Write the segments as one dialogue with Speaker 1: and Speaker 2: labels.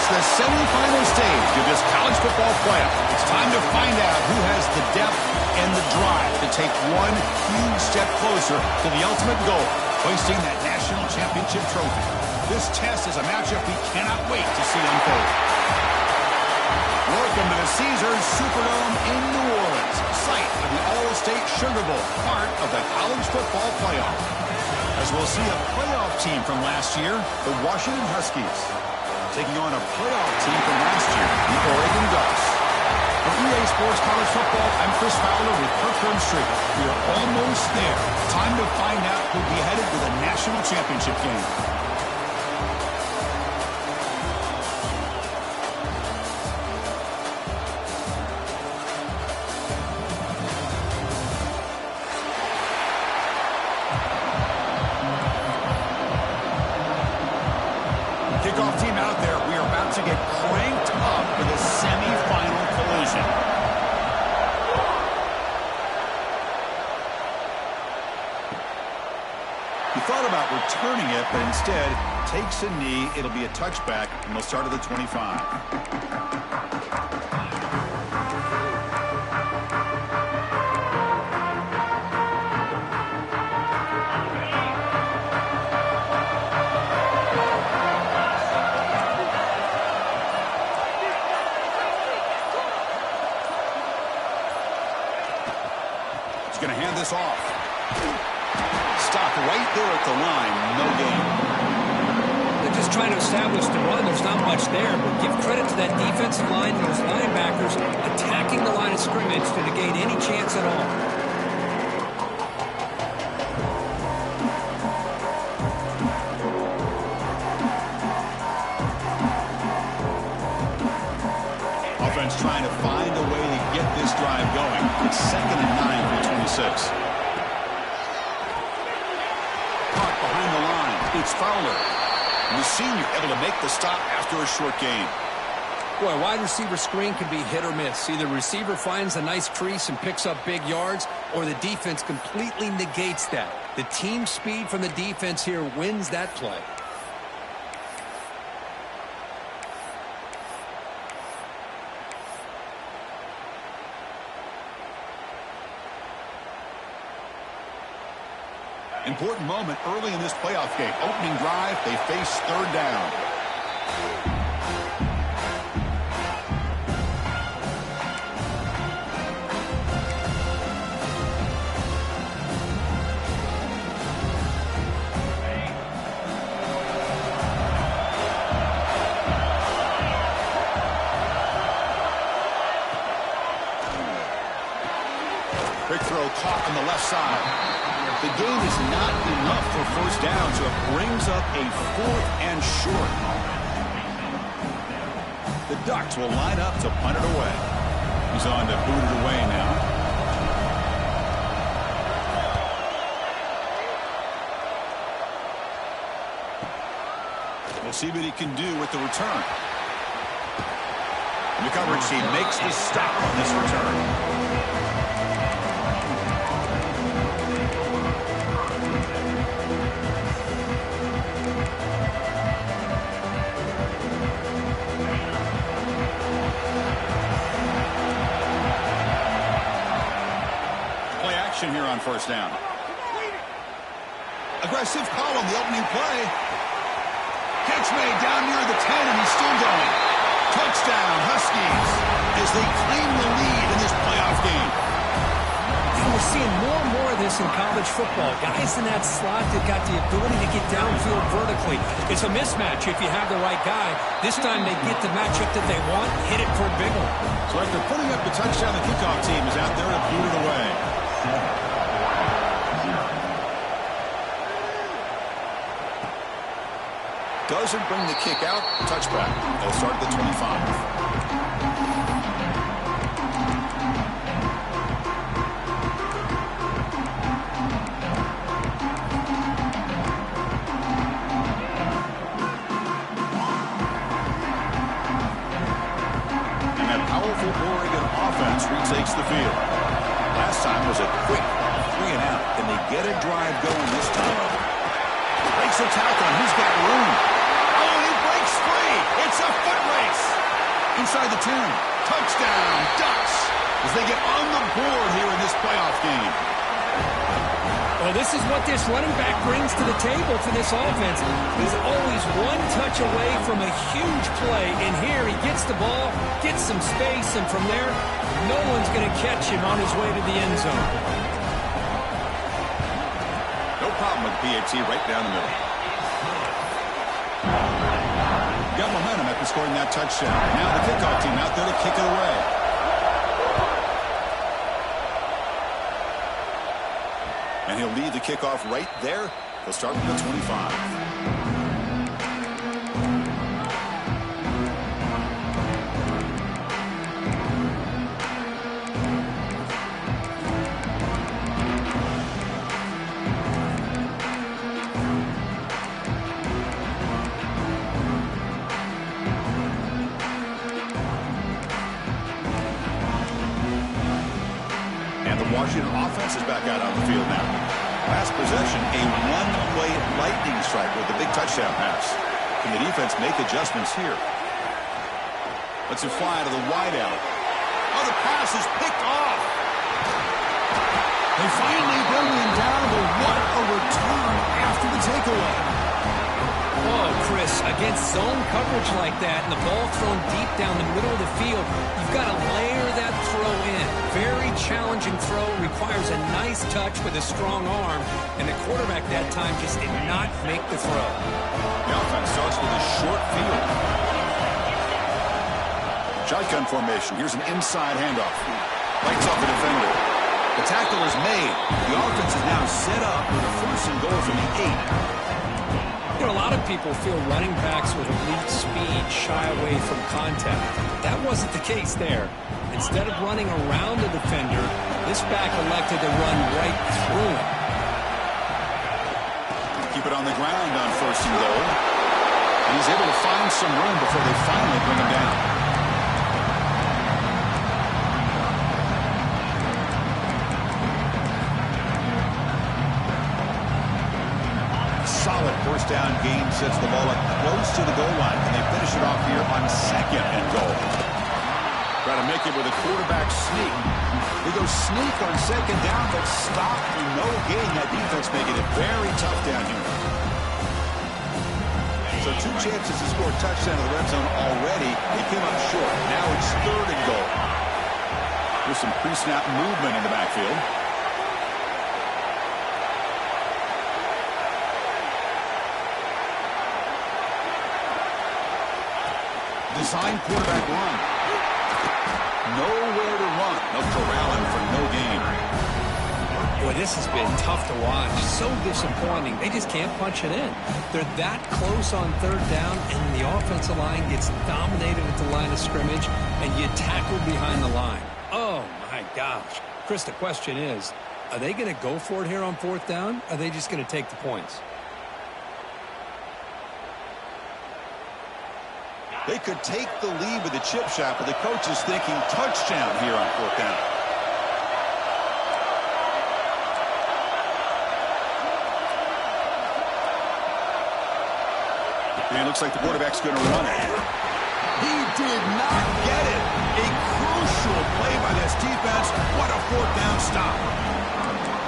Speaker 1: the semifinal stage of this college football playoff. It's time to find out who has the depth and the drive to take one huge step closer to the ultimate goal, hoisting that national championship trophy. This test is a matchup we cannot wait to see unfold. Welcome to the Caesars Superdome in New Orleans, site of the All-State Sugar Bowl, part of the college football playoff. As we'll see a playoff team from last year, the Washington Huskies, taking on a playoff team from last year, the Oregon Ducks. For EA Sports College Football, I'm Chris Fowler with Kirkland Street. We are almost there. Time to find out who'll be headed to the national championship game. Kickoff team out there. We are about to get cranked up for the semifinal collision. He thought about returning it, but instead takes a knee. It'll be a touchback, and they'll start at the 25. Going to hand this off. Stop right there at the line. No gain.
Speaker 2: They're just trying to establish the run. There's not much there, but give credit to that defensive line and those linebackers attacking the line of scrimmage to negate any chance at all.
Speaker 1: Offense trying to find a way to get this drive going. It's 2nd and 9 for 26. Caught behind the line. It's Fowler. And the senior able to make the stop after a short gain.
Speaker 2: Boy, a wide receiver screen can be hit or miss. Either receiver finds a nice crease and picks up big yards, or the defense completely negates that. The team speed from the defense here wins that play.
Speaker 1: Important moment early in this playoff game. Opening drive, they face 3rd down. Quick throw caught on the left side. The gain is not enough for 1st down, so it brings up a 4th and short. The Ducks will line up to punt it away. He's on to boot it away now. We'll see what he can do with the return. The coverage team makes the stop on this return. Here on 1st down. Aggressive call on the opening play. Catch made down near the 10, and he's still going. Touchdown, Huskies, as they claim the lead in this playoff game.
Speaker 2: And we're seeing more and more of this in college football. Guys in that slot that got the ability to get downfield vertically. It's a mismatch if you have the right guy. This time they get the matchup that they want, hit it for a big one.
Speaker 1: So after putting up the touchdown, the kickoff team is out there to boot it away. Doesn't bring the kick out. Touchback. They'll start at the 25. Retakes the field. Last time was a quick 3 and out. Can they get a drive going this time? Breaks a tackle. He's got room. Oh, he breaks free. It's It's a foot race. Inside the 10. Touchdown, Ducks, as they get on the board here in this playoff game.
Speaker 2: Well, this is what this running back brings to the table for this offense. He's always one touch away from a huge play, and here he gets the ball, gets some space, and from there, no one's going to catch him on his way to the end zone.
Speaker 1: No problem with PAT right down the middle. Got momentum after scoring that touchdown. Now the kickoff team out there to kick it away. And he'll lead the kickoff right there. They'll start from the 25. Washington offense is back out on the field now. Last possession, a one-play lightning strike with the big touchdown pass. Can the defense make adjustments here? Let's it fly to the wideout. Oh, the pass is picked off. They finally bring him down, but what a return after the takeaway.
Speaker 2: Oh, Chris, against zone coverage like that and the ball thrown deep down the middle of the field, you've got to layer that throw in. Very challenging throw, requires a nice touch with a strong arm, and the quarterback that time just did not make the throw.
Speaker 1: The offense starts with a short field. Shotgun formation. Here's an inside handoff. Lights off the defender. The tackle is made. The offense is now set up with a 1st and goal from the 8.
Speaker 2: You know, a lot of people feel running backs with elite speed shy away from contact. That wasn't the case there. Instead of running around the defender, this back elected to run right through him.
Speaker 1: Keep it on the ground on 1st and goal. And he's able to find some room before they finally bring him down. Solid 1st down gain sets the ball up close to the goal line, and they finish it off here on 2nd and goal. Try to make it with a quarterback sneak. They go sneak on 2nd down, but stop for no gain. That defense making it very tough down here. So 2 chances to score a touchdown in the red zone already. They came up short. Now it's 3rd and goal. There's some pre-snap movement in the backfield. Design quarterback run. Nowhere to run. No corralling for no gain.
Speaker 2: Boy, this has been tough to watch. So disappointing. They just can't punch it in. They're that close on 3rd down, and the offensive line gets dominated at the line of scrimmage, and you tackle behind the line. Oh, my gosh. Chris, the question is, are they going to go for it here on 4th down? Or are they just going to take the points?
Speaker 1: They could take the lead with the chip shot, but the coach is thinking touchdown here on 4th down. And it looks like the quarterback's going to run it. He did not get it. A crucial play by this defense. What a 4th down stop.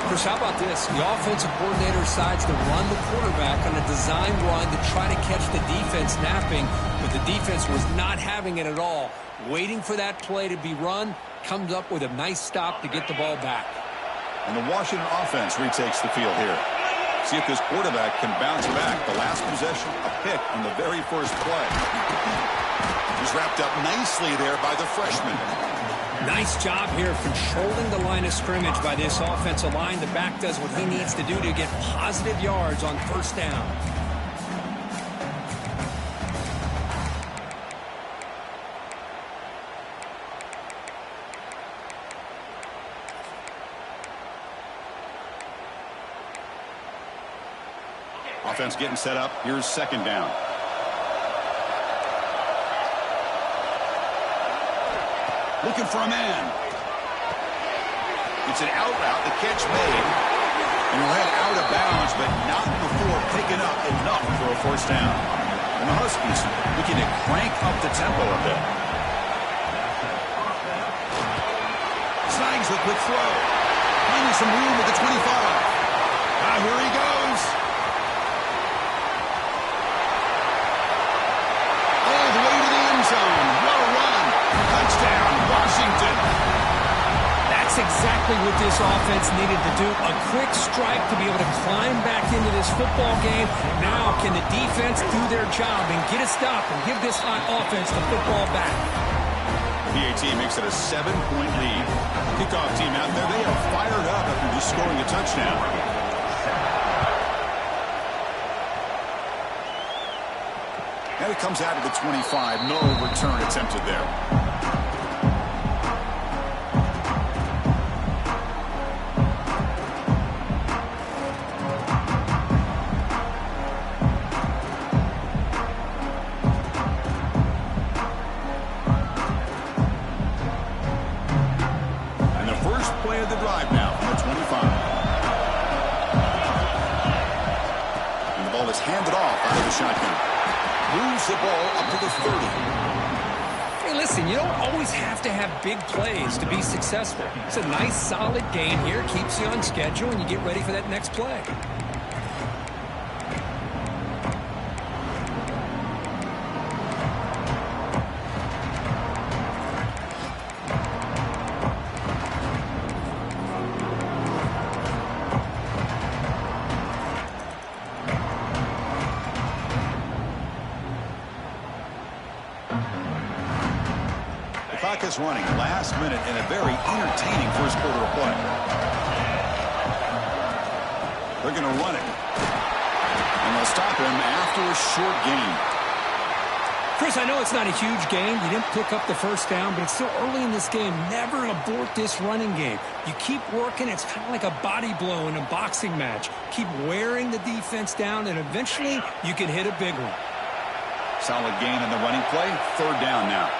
Speaker 2: Chris, how about this? The offensive coordinator decides to run the quarterback on a design run to try to catch the defense napping, but the defense was not having it at all. Waiting for that play to be run, comes up with a nice stop to get the ball back.
Speaker 1: And the Washington offense retakes the field here. See if this quarterback can bounce back. The last possession, a pick on the very first play. He's wrapped up nicely there by the freshman.
Speaker 2: Nice job here controlling the line of scrimmage by this offensive line. The back does what he needs to do to get positive yards on 1st down.
Speaker 1: Offense getting set up. Here's 2nd down. Looking for a man. It's an out route. The catch made. And he'll head out of bounds, but not before picking up enough for a 1st down. And the Huskies looking to crank up the tempo a bit. Snags the quick throw. Finding some room at the 25. Here he goes. All the way to the end zone. What a run. Touchdown, Washington.
Speaker 2: That's exactly what this offense needed to do. A quick strike to be able to climb back into this football game. Now can the defense do their job and get a stop and give this hot offense the football back?
Speaker 1: PAT makes it a 7-point lead. Kickoff team out there, they are fired up after just scoring a touchdown. And it comes out to the 25. No return attempted there. Handed off out of the shotgun. Moves the ball up to the 30.
Speaker 2: Hey, listen, you don't always have to have big plays to be successful. It's a nice, solid game here. Keeps you on schedule, and you get ready for that next play.
Speaker 1: Clock is running last minute in a very entertaining first quarter of play. They're going to run it. And they'll stop him after a short gain.
Speaker 2: Chris, I know it's not a huge gain. You didn't pick up the first down, but it's still early in this game. Never abort this running game. You keep working. It's kind of like a body blow in a boxing match. Keep wearing the defense down, and eventually you can hit a big one.
Speaker 1: Solid gain in the running play. Third down now.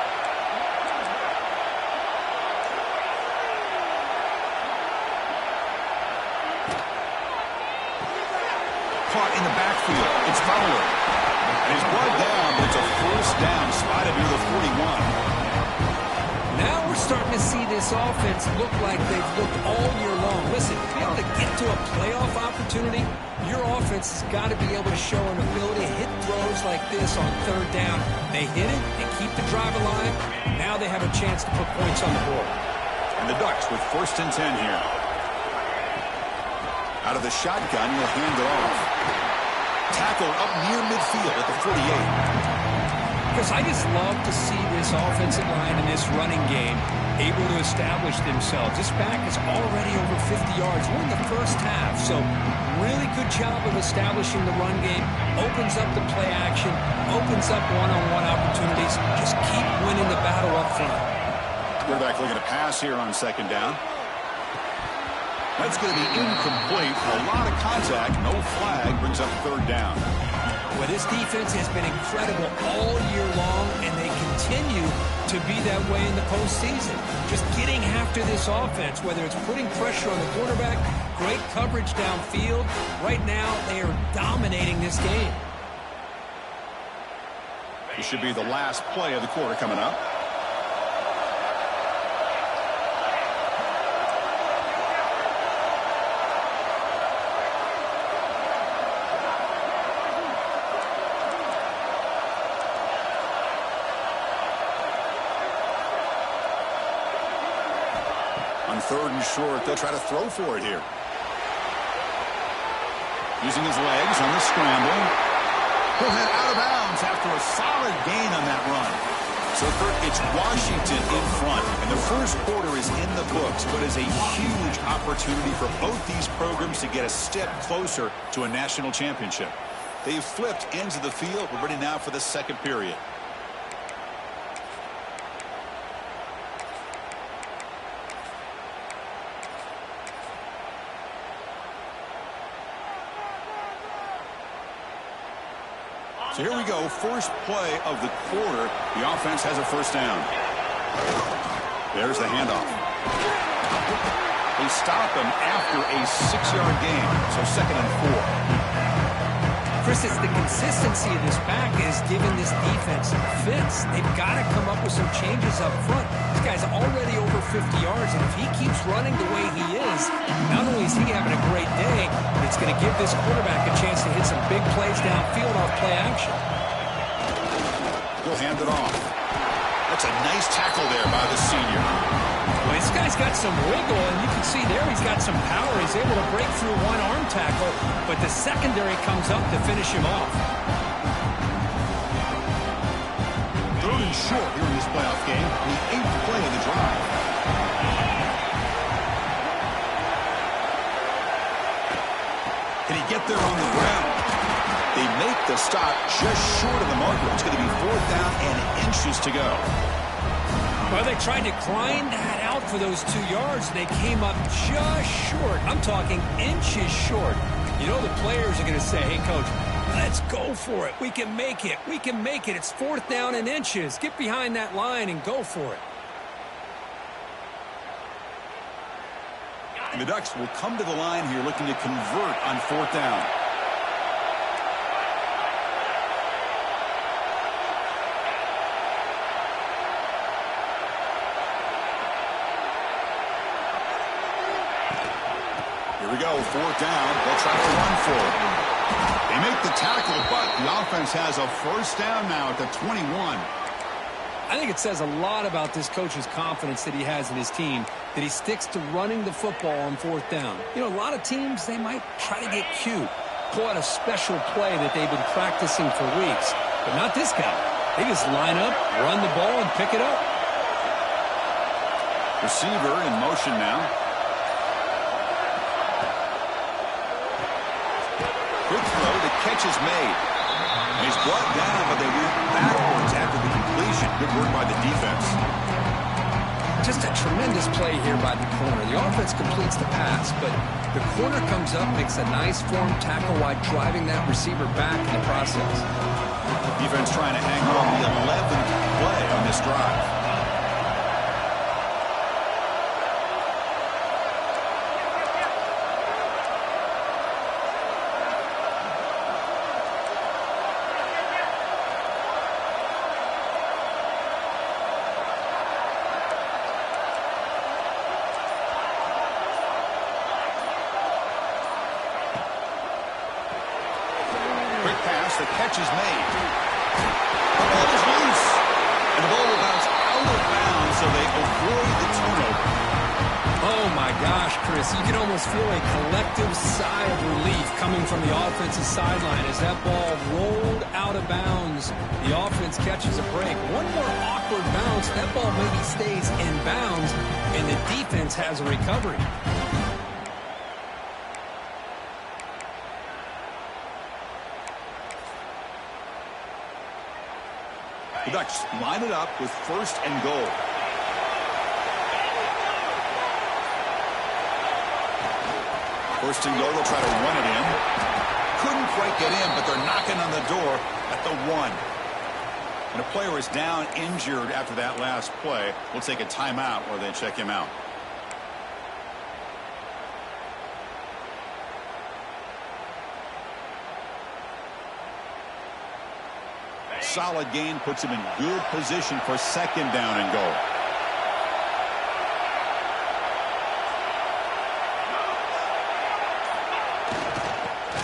Speaker 1: Caught in the backfield. It's Fowler. And he's brought down, but it's a first down spotted near the 41.
Speaker 2: Now we're starting to see this offense look like they've looked all year long. Listen, to be able to get to a playoff opportunity, your offense has got to be able to show an ability to hit throws like this on third down. They hit it, they keep the drive alive. Now they have a chance to put points on the board.
Speaker 1: And the Ducks with 1st and 10 here. Out of the shotgun, he'll hand it off. Tackle up near midfield at the 48.
Speaker 2: Because I just love to see this offensive line in this running game able to establish themselves. This back is already over 50 yards. We're in the first half, so really good job of establishing the run game. Opens up the play action, opens up one-on-one opportunities. Just keep winning the battle up front.
Speaker 1: Quarterback looking to pass here on second down. That's going to be incomplete. A lot of contact. No flag. Brings up third down.
Speaker 2: Well, this defense has been incredible all year long, and they continue to be that way in the postseason. Just getting after this offense, whether it's putting pressure on the quarterback, great coverage downfield. Right now, they are dominating this game.
Speaker 1: This should be the last play of the quarter coming up. On 3rd and short, they'll try to throw for it here. Using his legs on the scramble. He'll head out of bounds after a solid gain on that run. So it's Washington in front, and the first quarter is in the books, but is a huge opportunity for both these programs to get a step closer to a national championship. They've flipped ends of the field. We're ready now for the second period. So here we go, first play of the quarter. The offense has a first down. There's the handoff. They stop him after a 6-yard gain, so 2nd and 4.
Speaker 2: Chris, it's the consistency of this back is giving this defense fits. They've got to come up with some changes up front. This guy's already over 50 yards, and if he keeps running the way he is, not only is he having a great day, it's going to give this quarterback a chance to hit some big plays downfield off play action.
Speaker 1: He'll hand it off. That's a nice tackle there by the senior.
Speaker 2: Well, this guy's got some wiggle, and you can see there he's got some power. He's able to break through one arm tackle, but the secondary comes up to finish him off.
Speaker 1: Third and short here in this playoff game, the 8th play of the drive. Can he get there on the ground? They make the stop just short of the marker. It's going to be 4th down and inches to go.
Speaker 2: Well, they tried to grind that out for those 2 yards. They came up just short. I'm talking inches short. You know the players are going to say, hey, Coach, let's go for it. We can make it. We can make it. It's 4th down and inches. Get behind that line and go for it.
Speaker 1: And the Ducks will come to the line here looking to convert on 4th down. Here we go, 4th down. They'll try to run for it. They make the tackle, but the offense has a 1st down now at the 21.
Speaker 2: I think it says a lot about this coach's confidence that he has in his team, that he sticks to running the football on 4th down. You know, a lot of teams, they might try to get cute, pull out a special play that they've been practicing for weeks. But not this guy. They just line up, run the ball, and pick it up.
Speaker 1: Receiver in motion now. Quick throw, the catch is made. And he's brought down, but they went backwards after the completion. Good work by the defense.
Speaker 2: Just a tremendous play here by the corner. The offense completes the pass, but the corner comes up, makes a nice form tackle while driving that receiver back in the process.
Speaker 1: Defense trying to hang on the 11th play on this drive. The catch is made. The ball is loose. And the ball will bounce out of bounds, so they avoid the turnover.
Speaker 2: Oh, my gosh, Chris. You can almost feel a collective sigh of relief coming from the offensive sideline as that ball rolled out of bounds. The offense catches a break. One more awkward bounce. That ball maybe stays in bounds, and the defense has a recovery.
Speaker 1: The Ducks line it up with 1st and goal. First and goal, they'll try to run it in. Couldn't quite get in, but they're knocking on the door at the 1. And a player is down injured after that last play. We'll take a timeout while they check him out. Solid gain puts him in good position for 2nd down and goal.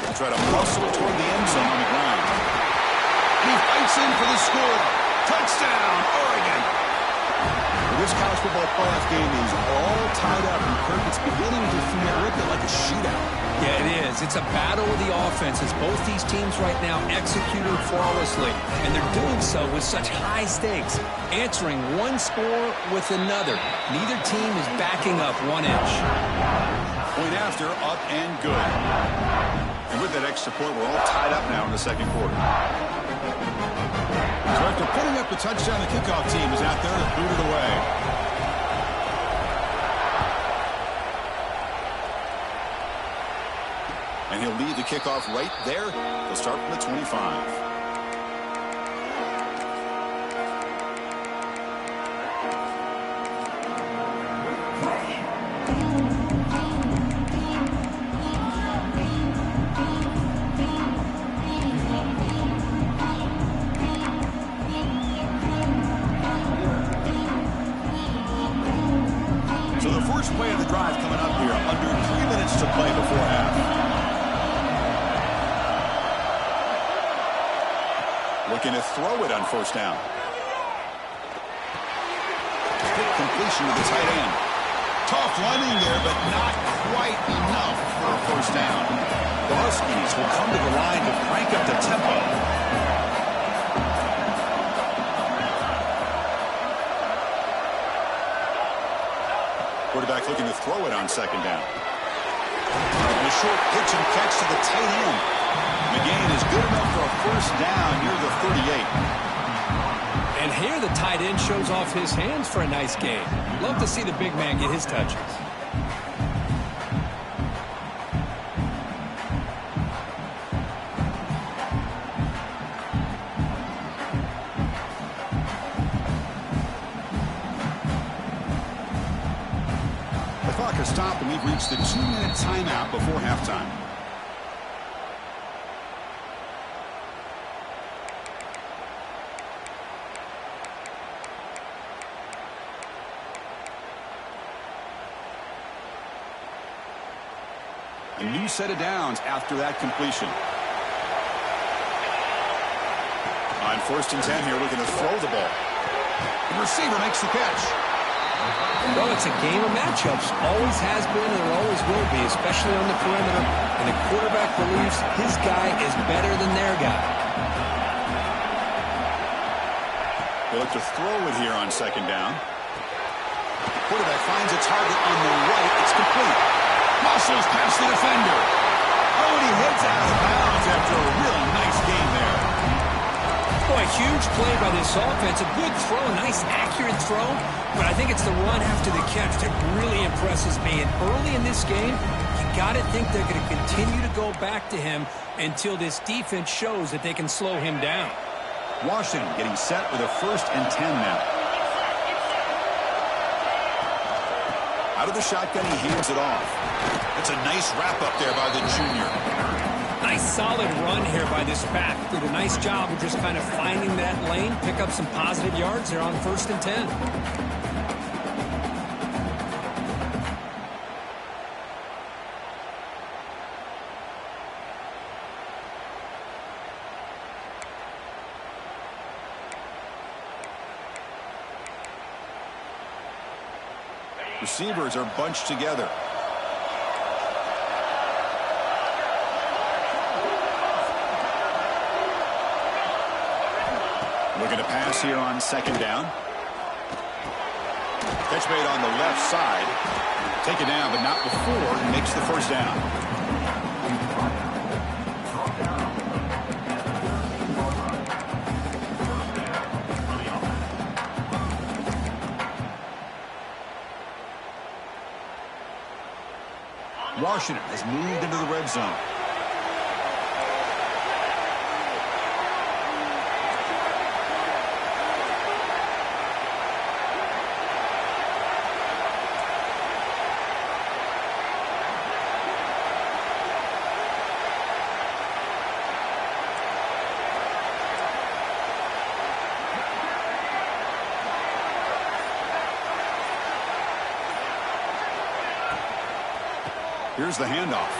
Speaker 1: They'll try to muscle toward the end zone on the ground. And he fights in for the score. Touchdown, Oregon. Well, this college football playoff game is all tied up, and Kirk, it's beginning to feel a little bit like a shootout.
Speaker 2: Yeah, it is. It's a battle of the offenses. Both these teams right now executed flawlessly, and they're doing so with such high stakes, answering one score with another. Neither team is backing up 1 inch.
Speaker 1: Point after, up and good. And with that extra point, we're all tied up now in the 2nd quarter. So after putting up the touchdown, the kickoff team is out there to boot it away. And he'll lead the kickoff right there. He'll start from the 25. first play of the drive coming up here. Under 3 minutes to play before half. Looking to throw it on first down. Completion to the tight end. Tough running there, but not quite enough for a first down. The Huskies will come to the line to crank up the tempo. Quarterback looking to throw it on second down. And a short pitch and catch to the tight end. McGain is good enough for a first down near the 38.
Speaker 2: And here the tight end shows off his hands for a nice game. Love to see the big man get his touches.
Speaker 1: The clock has stopped and we've reached the 2-minute timeout before halftime. A new set of downs after that completion. On first and 10 here, looking to throw the ball. The receiver makes the catch.
Speaker 2: Well, it's a game of matchups. Always has been and there always will be, especially on the perimeter. And the quarterback believes his guy is better than their guy.
Speaker 1: They look to throw it here on second down. The quarterback finds a target on the right. It's complete. Muscles past the defender. Oh, and he heads out of bounds after a really nice game there.
Speaker 2: Boy, huge play by this offense. A good throw, nice accurate throw. But I think it's the run after the catch that really impresses me. And early in this game, you got to think they're going to continue to go back to him until this defense shows that they can slow him down.
Speaker 1: Washington getting set with a first and 10 now. Out of the shotgun, he hands it off. That's a nice wrap up there by the junior.
Speaker 2: Nice solid run here by this back. Did a nice job of just kind of finding that lane, pick up some positive yards there on first and 10.
Speaker 1: Receivers are bunched together. Looking to pass here on second down. Catch made on the left side. Take it down, but not before he makes the first down. Washington has moved into the red zone. Here's the handoff.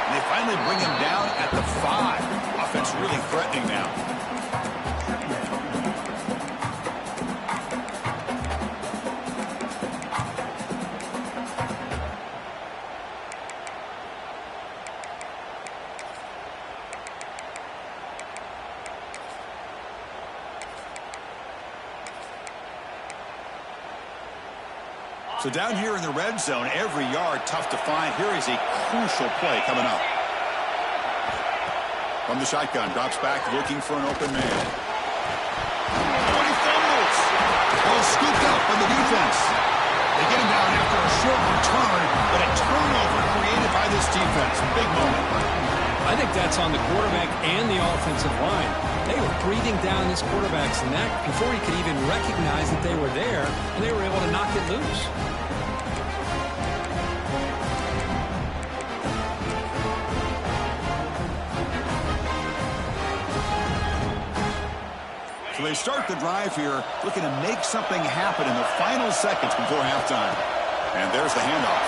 Speaker 1: And they finally bring him down at the 5. Offense really threatening now. So down here in the red zone, every yard tough to find. Here is a crucial play coming up. From the shotgun, drops back looking for an open man. Oh, he fumbles. Ball scooped up on the defense. They get him down after a short return, but a turnover created by this defense. Big moment.
Speaker 2: I think that's on the quarterback and the offensive line. They were breathing down this quarterback's neck before he could even recognize that they were there, and they were able to knock it loose.
Speaker 1: So they start the drive here, looking to make something happen in the final seconds before halftime. And there's the handoff.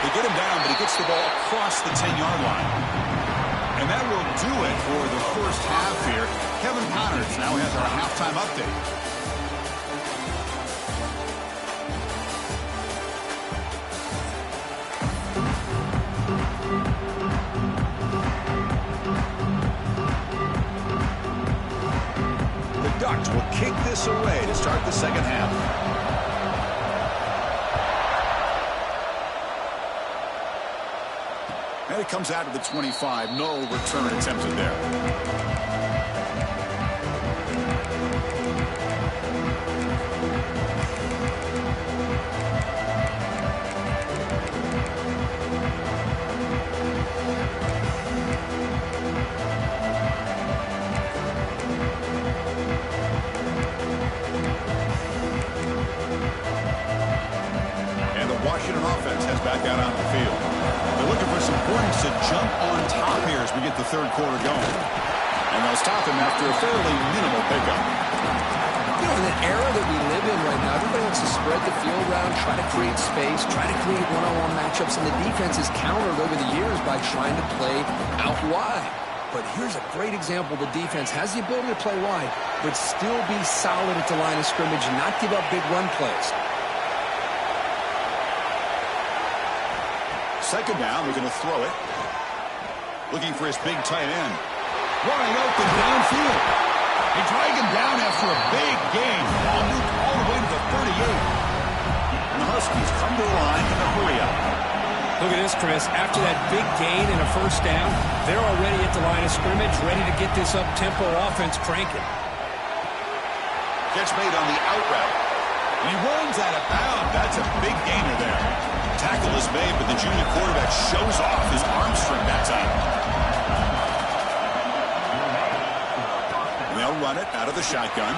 Speaker 1: They get him down, but he gets the ball across the 10-yard line. And that will do it for the first half here. Kevin Connors now has our halftime update. Ducks will kick this away to start the second half. And it comes out to the 25. No return attempted there. Washington offense heads back out on the field. They're looking for some points to jump on top here as we get the third quarter going. And they'll stop him after a fairly minimal pickup.
Speaker 2: You know, in the era that we live in right now, everybody wants to spread the field around, try to create space, try to create one-on-one matchups, and the defense is countered over the years by trying to play out wide. But here's a great example. The defense has the ability to play wide, but still be solid at the line of scrimmage and not give up big run plays.
Speaker 1: Second down, we're going to throw it. Looking for his big tight end. Wide open downfield. They drag him down after a big gain. Ball moved all the way to the 38. And the Huskies come to the line in a hurry up.
Speaker 2: Look at this, Chris. After that big gain and a first down, they're already at the line of scrimmage, ready to get this up-tempo offense cranking.
Speaker 1: Catch made on the out route. And he runs out of bounds. That's a big gainer there. Tackle is made, but the junior quarterback shows off his arm string that time. And they'll run it out of the shotgun.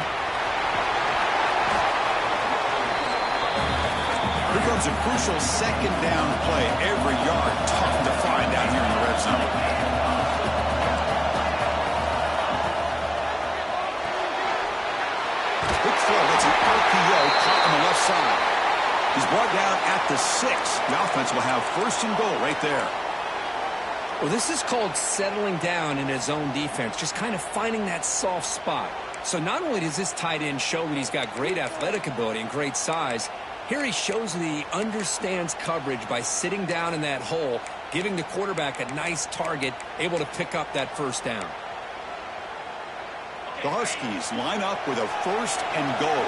Speaker 1: Here comes a crucial second down play. Every yard tough to find down here in the red zone. Quick throw. It's an RPO caught on the left side. He's brought down at the 6. The offense will have first and goal right there.
Speaker 2: Well, this is called settling down in his own defense, just kind of finding that soft spot. So not only does this tight end show that he's got great athletic ability and great size, here he shows that he understands coverage by sitting down in that hole, giving the quarterback a nice target, able to pick up that first down.
Speaker 1: The Huskies line up with a first and goal.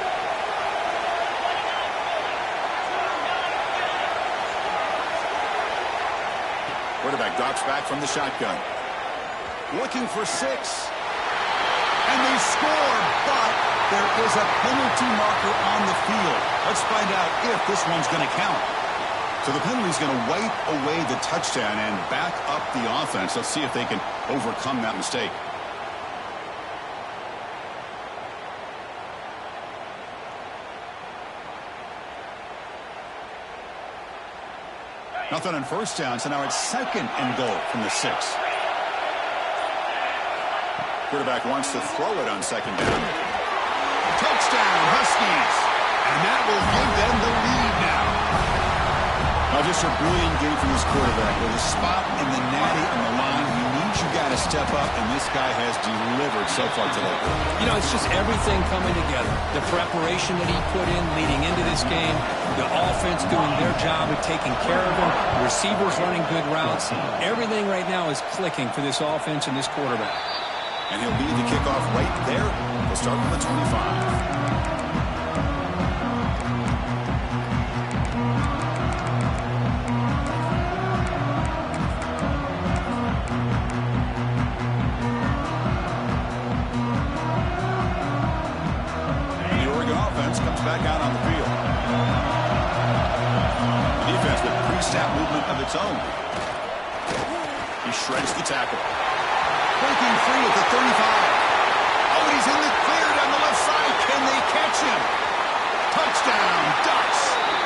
Speaker 1: Quarterback drops back from the shotgun. Looking for 6. And they score, but there is a penalty marker on the field. Let's find out if this one's going to count. So the penalty's going to wipe away the touchdown and back up the offense. Let's see if they can overcome that mistake. Nothing on first down, so now it's second and goal from the 6. Quarterback wants to throw it on second down. Touchdown, Huskies. And that will give them the lead now. Now just a brilliant game from this quarterback. With a spot in the natty on the line, he needs you got to step up, and this guy has delivered so far today.
Speaker 2: You know, it's just everything coming together. The preparation that he put in leading into this game, the offense doing their job of taking care of him, the receivers running good routes. Everything right now is clicking for this offense and this quarterback.
Speaker 1: And he'll lead the kickoff right there. We'll start from the 25. Comes back out on the field. The defense with pre-snap movement of its own. He shreds the tackle. Breaking free at the 35. Oh, he's in the clear down the left side. Can they catch him? Touchdown, Ducks.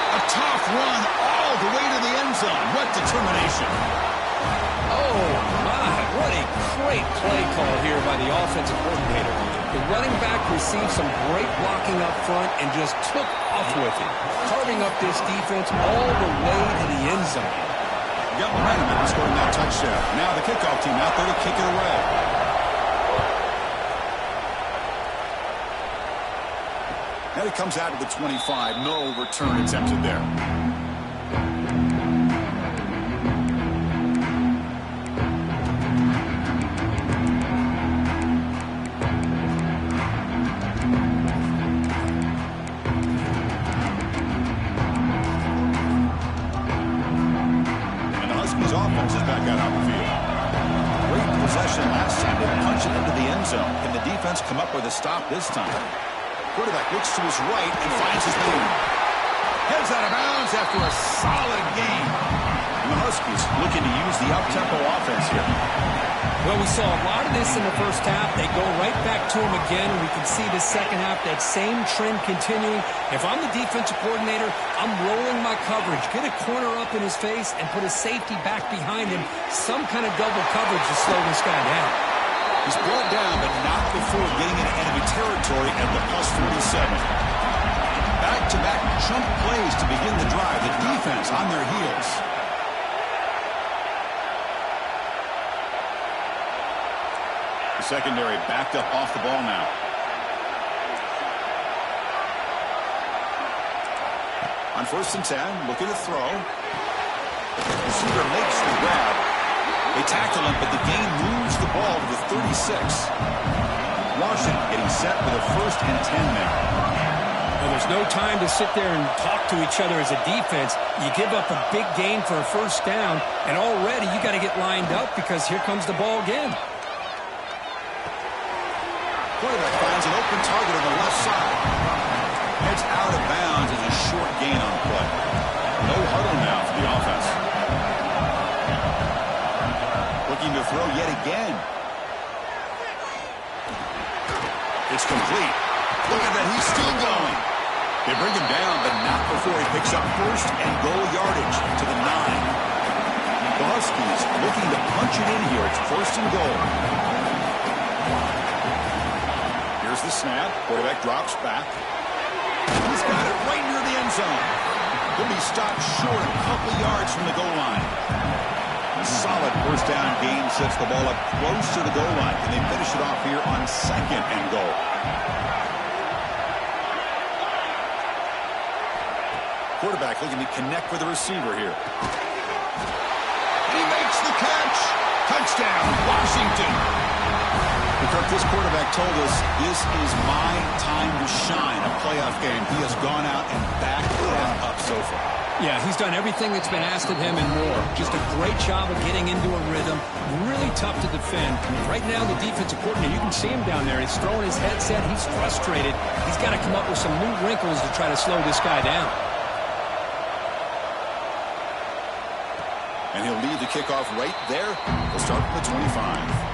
Speaker 1: A tough run all the way to the end zone. What determination.
Speaker 2: Oh, my. What a great play call here by the offensive coordinator. The running back received some great blocking up front and just took off with it, carving up this defense all the way to the end zone.
Speaker 1: Got momentum after scoring that touchdown. Now the kickoff team out there to kick it away. And it comes out to the 25. No return attempted there. Offense is back out on the field. Great possession last time. They punch it into the end zone. Can the defense come up with a stop this time? Quarterback looks to his right and finds his lead. Heads out of bounds after a solid game. And the Huskies looking to use the up-tempo offense here.
Speaker 2: Well, we saw a lot of this in the first half. They go right back to him again, and we can see the second half, that same trend continuing. If I'm the defensive coordinator, I'm rolling my coverage. Get a corner up in his face and put a safety back behind him. Some kind of double coverage to slow this guy down.
Speaker 1: He's brought down, but not before getting into enemy territory at the +47. Back-to-back chunk plays to begin the drive. The defense on their heels. The secondary backed up off the ball now. On 1st and 10, looking to throw. Receiver makes the grab. They tackle him, but the gain moves the ball to the 36. Washington getting set with a 1st and 10 now.
Speaker 2: Well, there's no time to sit there and talk to each other as a defense. You give up a big gain for a 1st down, and already you got to get lined up because here comes the ball again.
Speaker 1: Quarterback finds an open target on the left side. Heads out of bounds as a short gain on the play. No huddle now for the offense. Looking to throw yet again. It's complete. Look at that, he's still going. They bring him down, but not before he picks up 1st and goal yardage to the 9. The Huskies looking to punch it in here. It's 1st and goal. Here's the snap. Quarterback drops back. He's got it right near the end zone. He'll be stopped short a couple yards from the goal line. A solid 1st down gain sets the ball up close to the goal line. Can they finish it off here on 2nd and goal? Quarterback looking to connect with the receiver here. And he makes the catch. Touchdown, Washington. Kirk, this quarterback told us this is my time to shine, a playoff game. He has gone out and backed them up so far.
Speaker 2: Yeah, he's done everything that's been asked of him and more. Just a great job of getting into a rhythm. Really tough to defend. Right now, the defensive coordinator, you can see him down there. He's throwing his headset. He's frustrated. He's got to come up with some new wrinkles to try to slow this guy down.
Speaker 1: And he'll lead the kickoff right there. We'll start from the 25.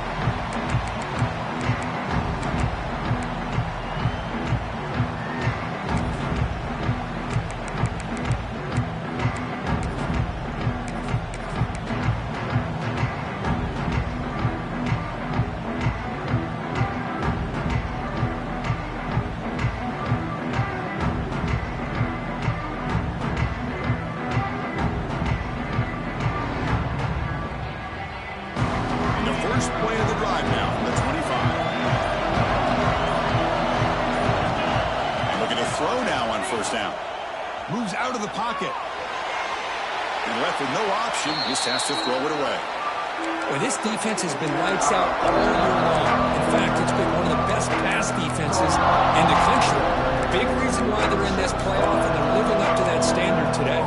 Speaker 1: Moves out of the pocket. And left with no option, just has to throw it away.
Speaker 2: Well, this defense has been lights out all year long. In fact, it's been one of the best pass defenses in the country. Big reason why they're in this playoff, and they're living up to that standard today.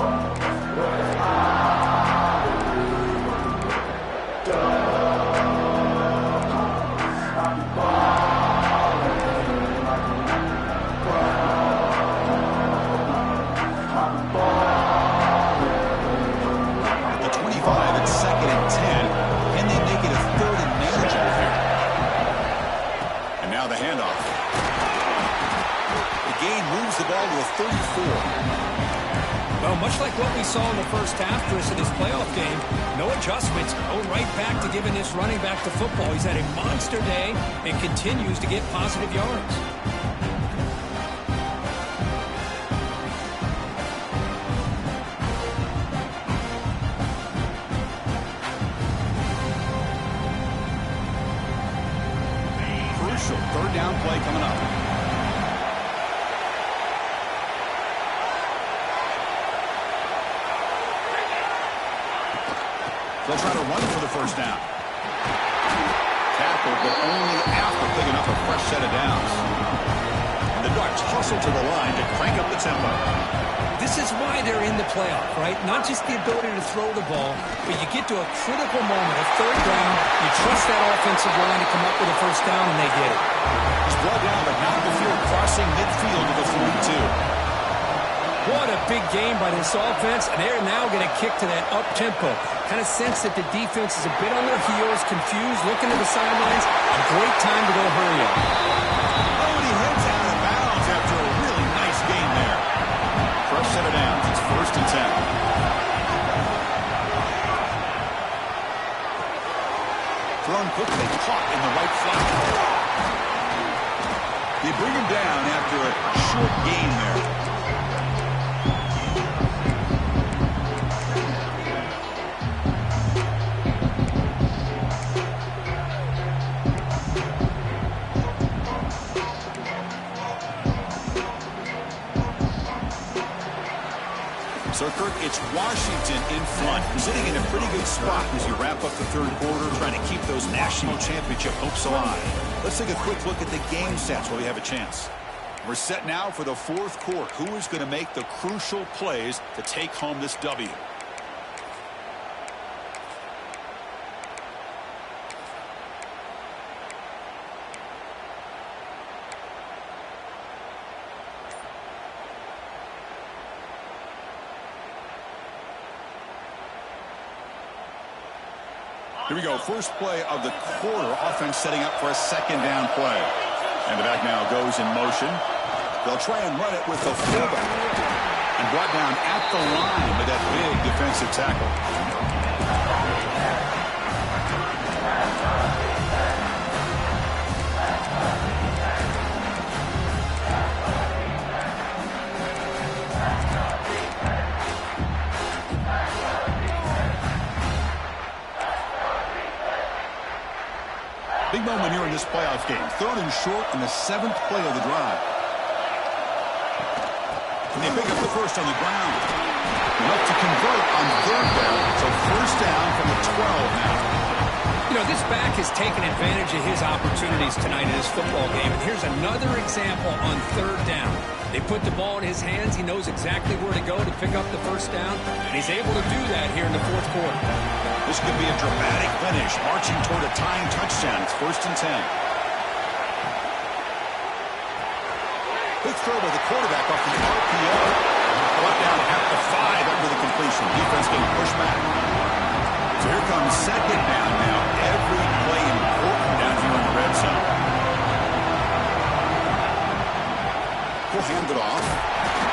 Speaker 2: Well, much like what we saw in the first half, Chris, of this playoff game, no adjustments, go right back to giving this running back to football. He's had a monster day and continues to get positive yards.
Speaker 1: Crucial third down play coming up. They'll try to run for the first down. Tackled, but only after picking up a fresh set of downs. And the Ducks hustle to the line to crank up the tempo.
Speaker 2: This is why they're in the playoff, right? Not just the ability to throw the ball, but you get to a critical moment, a third down, you trust that offensive line to come up with a first down, and they get it.
Speaker 1: He's brought down, but not the field, crossing midfield to the 42.
Speaker 2: What a big game by this offense, and they're now going to kick to that up-tempo. Kind of sense that the defense is a bit on their heels, confused, looking to the sidelines. A great time to go hurry up.
Speaker 1: Oh, and he heads out of bounds after a really nice game there. First set of downs. It's 1st and 10. Thrown quickly, caught in the right flat. They bring him down after a short gain there. So, Kirk, it's Washington in front, sitting in a pretty good spot as you wrap up the third quarter, trying to keep those national championship hopes alive. Let's take a quick look at the game stats while we have a chance. We're set now for the fourth quarter. Who is going to make the crucial plays to take home this W? Here we go. First play of the quarter. Offense setting up for a second down play. And the back now goes in motion. They'll try and run it with the fullback. And brought down at the line with that big defensive tackle. Big moment here in this playoff game. 3rd and short in the 7th play of the drive. And they pick up the first on the ground. Enough to convert on 3rd down. So 1st down from the 12 now.
Speaker 2: You know, this back has taken advantage of his opportunities tonight in this football game. And here's another example on 3rd down. They put the ball in his hands. He knows exactly where to go to pick up the first down. And he's able to do that here in the 4th quarter.
Speaker 1: This could be a dramatic finish, marching toward a tying touchdown. It's 1st and 10. Quick throw by the quarterback off the RPO. Brought down at the 5 after the completion. Defense getting pushed back. So here comes second down now. Every play important down here in the red zone. We'll hand it off.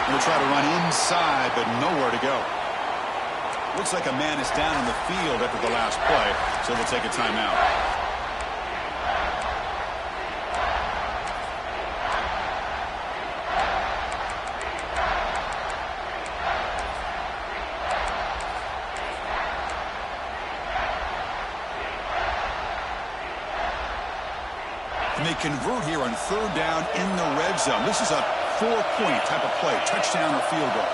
Speaker 1: We'll try to run inside, but nowhere to go. Looks like a man is down in the field after the last play, so they'll take a timeout. And they convert here on 3rd down in the red zone. This is a 4-point type of play, touchdown or field goal.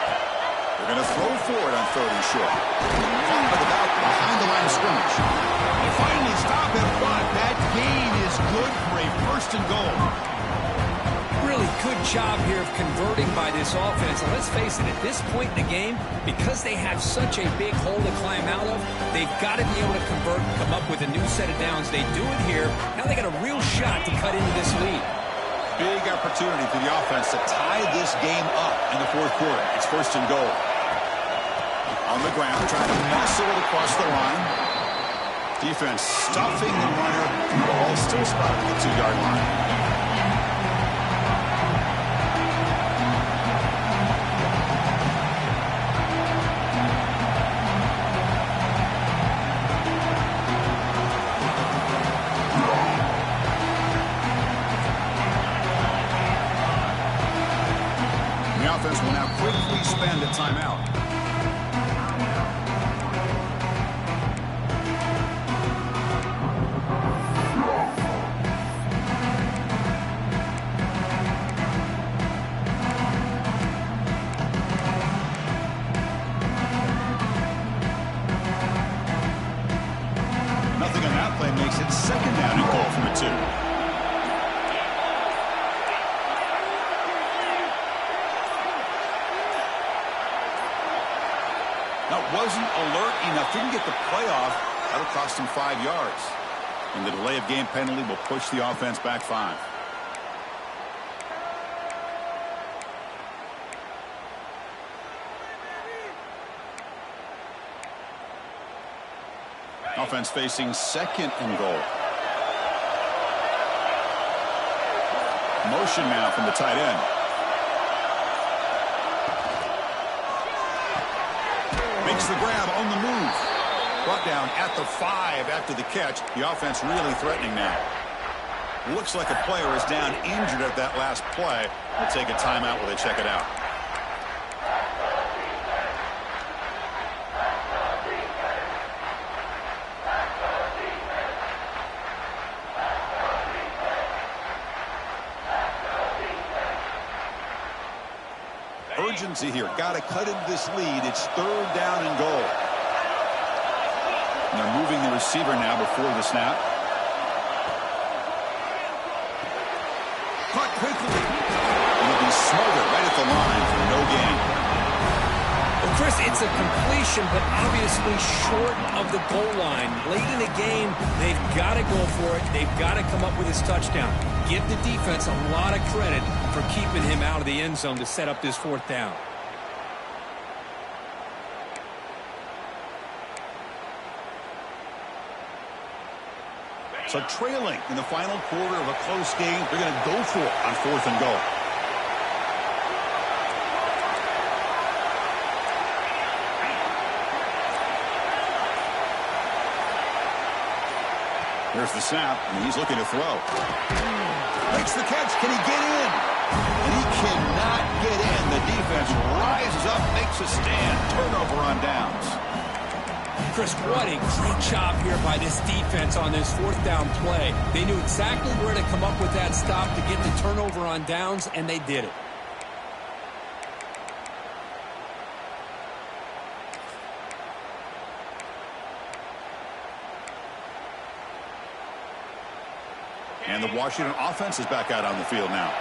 Speaker 1: They're going to throw for it on 3rd and short. Caught by the back behind the line of scrimmage. They finally stop it, but that gain is good for a 1st and goal.
Speaker 2: Really good job here of converting by this offense. And let's face it, at this point in the game, because they have such a big hole to climb out of, they've got to be able to convert and come up with a new set of downs. They do it here. Now they got a real shot to cut into this lead.
Speaker 1: Big opportunity for the offense to tie this game up in the 4th quarter. It's 1st and goal. On the ground, trying to muscle it across the line. Defense stuffing the runner. Ball still spotted at the 2-yard line. spend a timeout. Nothing on that play makes it second down and goal from the 2. That wasn't alert enough. Didn't get the play off. That'll cost him 5 yards. And the delay of game penalty will push the offense back 5. Offense facing second and goal. Motion now from the tight end. Makes the grab on the move. Brought down at the 5 after the catch. The offense really threatening now. Looks like a player is down injured at that last play. We'll take a timeout while they check it out. Urgency here. Got to cut into this lead. It's third down and goal. And they're moving the receiver now before the snap. Caught quickly. It'll be smothered right at the line for no gain.
Speaker 2: Well, Chris, it's a completion, but obviously short of the goal line. Late in the game, they've got to go for it. They've got to come up with his touchdown. Give the defense a lot of credit for keeping him out of the end zone to set up this fourth down.
Speaker 1: So trailing in the final quarter of a close game, they're going to go for it on 4th and goal. Here's the snap, and he's looking to throw. Makes the catch. Can he get in? And he cannot get in. The defense rises up, makes a stand. Turnover on downs.
Speaker 2: Chris, what a great job here by this defense on this 4th down play. They knew exactly where to come up with that stop to get the turnover on downs, and they did it.
Speaker 1: And the Washington offense is back out on the field now.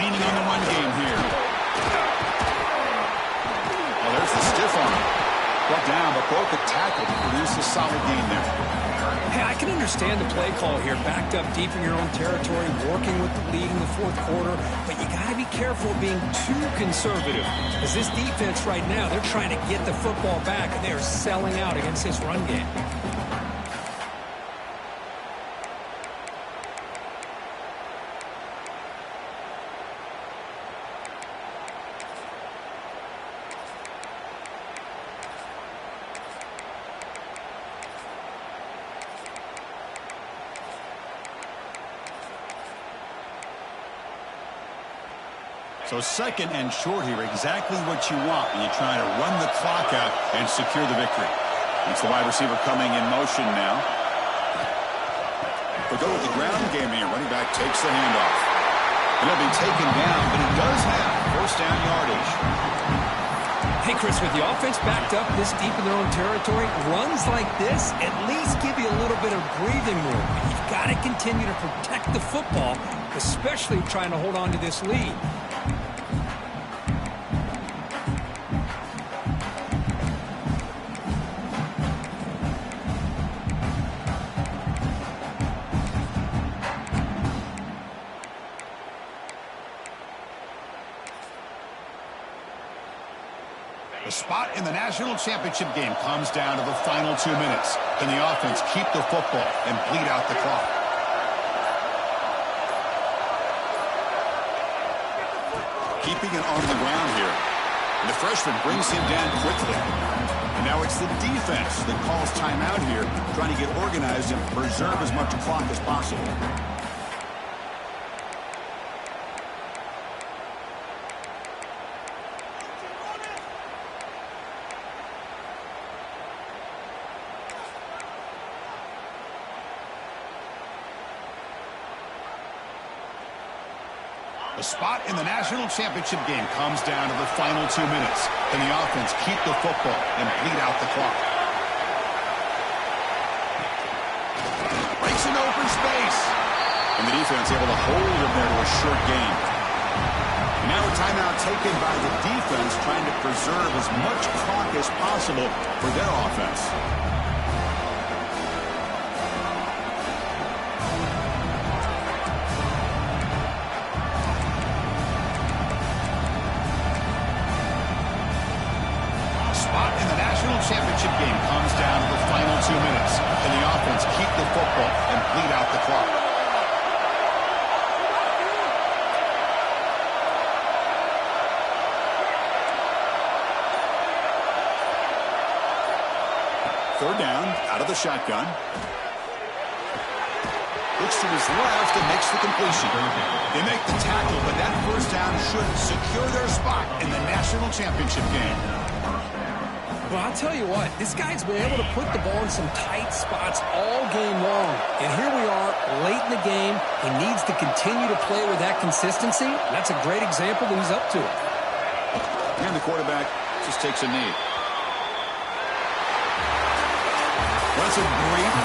Speaker 1: Leaning on the run game here. Oh, there's the stiff arm. Brought down, but broke the tackle to produce a solid gain there.
Speaker 2: Hey, I can understand the play call here. Backed up deep in your own territory, working with the lead in the 4th quarter. But you got to be careful of being too conservative. As this defense right now, they're trying to get the football back, and they are selling out against this run game.
Speaker 1: So second and short here, exactly what you want when you're trying to run the clock out and secure the victory. It's the wide receiver coming in motion now. They'll go with the ground game here. Running back takes the handoff. And he'll be taken down, but he does have first down yardage.
Speaker 2: Hey, Chris, with the offense backed up this deep in their own territory, runs like this at least give you a little bit of breathing room. You've got to continue to protect the football, especially trying to hold on to this lead.
Speaker 1: The spot in the national championship game comes down to the final 2 minutes. Can the offense keep the football and bleed out the clock? Keeping it on the ground here. And the freshman brings him down quickly. And now it's the defense that calls timeout here, trying to get organized and preserve as much clock as possible. The spot in the national championship game comes down to the final 2 minutes. Can the offense keep the football and bleed out the clock? Breaks an open space. And the defense able to hold him there to a short gain. Now a timeout taken by the defense, trying to preserve as much clock as possible for their offense. Spot in the national championship game comes down to the final 2 minutes. Can the offense keep the football and bleed out the clock? Third down, out of the shotgun. Looks to his left and makes the completion. They make the tackle, but that first down should secure their spot in the national championship game.
Speaker 2: Well, I'll tell you what, this guy's been able to put the ball in some tight spots all game long. And here we are, late in the game. He needs to continue to play with that consistency. That's a great example that he's up to it.
Speaker 1: And the quarterback just takes a knee. That's a great